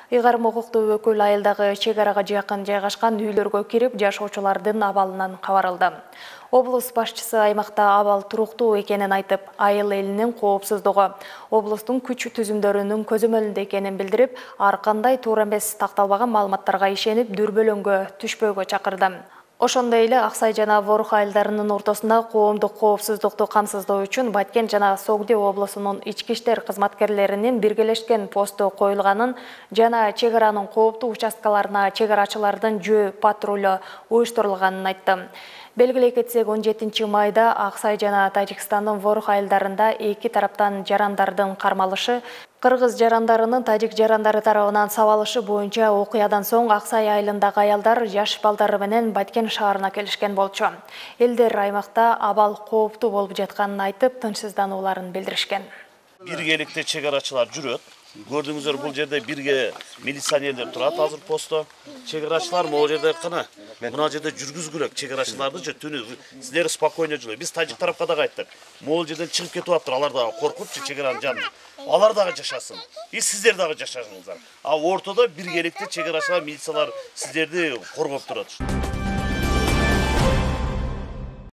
Ыйгарым укуктуу өкүл айылдагы чек арага жакын жайгашкан үйлөргө кирип, жашоочулардын абалынан кабар алды. Облус башчысы аймакта абал туруктуу экенин айтып, айыл элинин коопсуздугу облустун күч түзүмдөрүнүн көзөмөлүндө экенин билдирип, ар кандай туура эмес такталбаган маалыматтарга ишенип, дүрбөлөңгө түшпөөгө чакырды. Ошондой эле Аксай жана Ворух айылдарынын ортосунда коомдук коопсуздукту камсыздоо үчүн Баткен жана Согди облусунун ички иштер кызматкерлеринин биргелешкен посту коюлганын жана чек аранын кооптуу участкаларына чек арачылардын жөө патрулу уюштурулганын айтты. Белгилей кетсек, 17 майда Аксай жана Тажикстандын Ворух айылдарында эки тараптан жарандардын кармалышы, кыргыз жарандарынын тажик жарандары тарабынан сабалышы боюнча окуядан соң Аксай айылындагы аялдар жаш балдары менен Баткен шаарына келишкен болчу. Элдер аймакта абал кооптуу болуп жатканын айтып, тынчсызданууларын билдиришкен. Биргеликте чек арачылар жүрөт. Көрдүңүздөр, бул жерде бирге милиционерлер турат азыр посто. Чек арачылар могу жерде кана, мына жерде жүргүзгүлөк чек арачыларды же түнү силер спокойно жүрү. Биз тажик тарапка да айттык. Могу жерден чыгып кетип аптыр, алар дагы коркуп чек аранын жанында. Алар дагы жашасын. Сиздер дагы жашашыңыздар. А ортодо биргеликте чек арачылар, милициялар сиздерди коргоп турат.